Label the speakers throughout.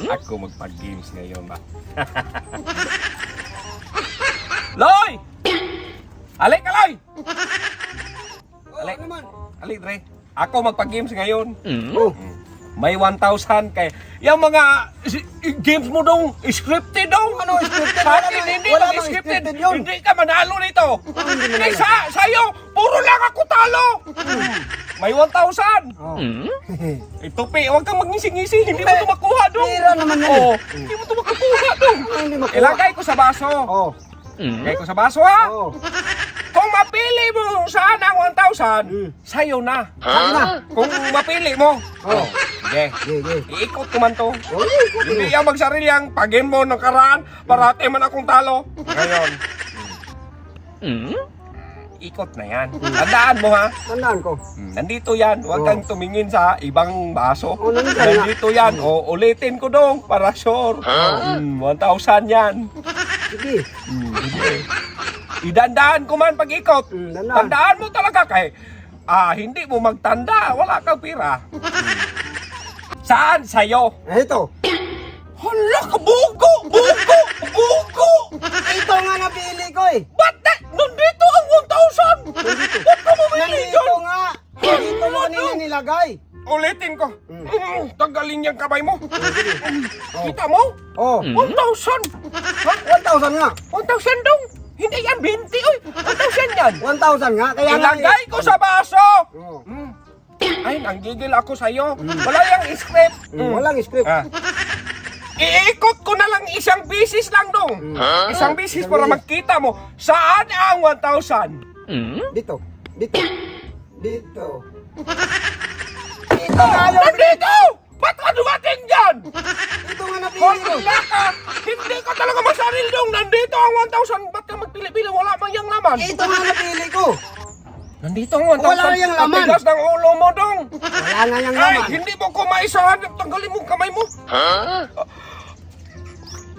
Speaker 1: Ako magpag-games ngayon ba? Loy! Alik ka, Loy! Alik, alik, Dre. Ako magpag-games ngayon. May 1,000 kay yung mga games mo dong scripted dong.
Speaker 2: Ano scripted?
Speaker 1: Sa akin hindi
Speaker 2: Wala
Speaker 1: lang
Speaker 2: namang
Speaker 1: scripted.
Speaker 2: scripted yun.
Speaker 1: Hindi ka manalo nito. Hindi sa'yo, puro lang ako talo. May 1,000.
Speaker 2: Oh.
Speaker 1: Ito pe, huwag kang magngisi-ngisi. Hindi mo ito makuha dong.
Speaker 2: Pera naman yan.
Speaker 1: Oh, hindi mo ito makukuha dong.
Speaker 2: Hindi makuha.
Speaker 1: Ilagay ko sa baso.
Speaker 2: Oh.
Speaker 1: Ilagay ko sa baso ha.
Speaker 2: Oh.
Speaker 1: Kung mapili mo saan ang 1,000, sa'yo na.
Speaker 2: Saan na?
Speaker 1: Kung mapili mo.
Speaker 2: Oh.
Speaker 1: Sige.
Speaker 2: Sige.
Speaker 1: Iikot ko man to.
Speaker 2: Oh,
Speaker 1: Hindi yan magsarili ang pag-game mo ng karaan para man akong talo. Ngayon. Ikot na yan. Tandaan mo ha.
Speaker 2: Tandaan ko.
Speaker 1: Nandito yan. Huwag kang tumingin sa ibang baso.
Speaker 2: Oh,
Speaker 1: Nandito yan. O, ulitin ko dong para sure. 1,000 yan.
Speaker 2: Sige.
Speaker 1: Sige. Idandaan ko man pag-ikot.
Speaker 2: Tandaan.
Speaker 1: Tandaan mo talaga kay hindi mo magtanda. Wala kang pira. Saan? Sa'yo.
Speaker 2: Ito.
Speaker 1: Hala ka, bugo! Bugo! Bugo!
Speaker 2: Ito nga napili ko eh.
Speaker 1: Ba't na? Nandito ang 1,000! Ba't ka mamili
Speaker 2: Nandito
Speaker 1: dyan?
Speaker 2: nga. Dito mo kanina nilagay.
Speaker 1: Ulitin ko. Tanggalin yung kamay mo. Kita mo?
Speaker 2: Oh.
Speaker 1: 1,000! Ha?
Speaker 2: 1,000 nga.
Speaker 1: 1,000 dong! Hindi yan 20, oy! 1,000 yan!
Speaker 2: 1,000 nga. Kaya nga.
Speaker 1: Ilagay ko sa baso!
Speaker 2: Oh.
Speaker 1: Ay, nanggigil ako sa'yo. Wala yung script.
Speaker 2: Walang script.
Speaker 1: Iikot ko na lang isang bisis lang dong. Isang bisis para magkita mo saan ang 1,000.
Speaker 2: Dito. Dito. Dito. Dito nga yun.
Speaker 1: Nandito! Ba't ka dumating dyan?
Speaker 2: Dito nga napili ko.
Speaker 1: Wala ka! Hindi ka talaga masaril dong. Nandito ang 1,000. Ba't ka magpili-pili? Wala mang yang laman.
Speaker 2: Ito nga napili ko.
Speaker 1: Nandito ang 1,000.
Speaker 2: Wala yang laman.
Speaker 1: Ang tigas ng ulo mo dong.
Speaker 2: Wala nga yung
Speaker 1: Ay,
Speaker 2: laman.
Speaker 1: hindi mo ko maisahan. Tanggalin mo ang kamay mo.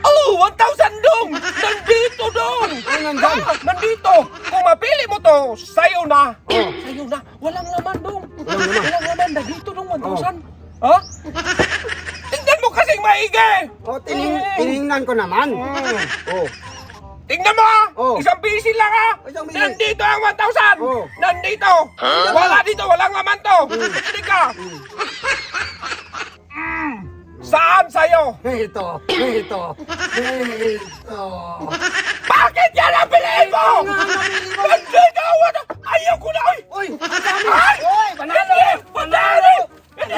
Speaker 1: Oh, 1,000 dong! Nandito dong!
Speaker 2: Ay, nandyan.
Speaker 1: Nandito! Kung mapili mo to, sa'yo na! Sa'yo na! Walang laman dong! Walang laman! Nandito dong 1,000! Ha? Tingnan mo kasing maigi!
Speaker 2: Oh, tiningnan ko naman. Oh.
Speaker 1: Tingnan mo ha!
Speaker 2: Oh.
Speaker 1: Isang pisil lang ha!
Speaker 2: Isang pisil.
Speaker 1: Nandito ang 1,000!
Speaker 2: Oh.
Speaker 1: Nandito! Wala dito! Walang laman to! Makinig ka! Saan sa'yo?
Speaker 2: Ito. Ito. Ito.
Speaker 1: Bakit yan ang piliin mo? Nandito! Ayaw ko na!
Speaker 2: Uy!
Speaker 1: Ay!
Speaker 2: Uy! Panalo!
Speaker 1: Hindi! Panalo! Hindi!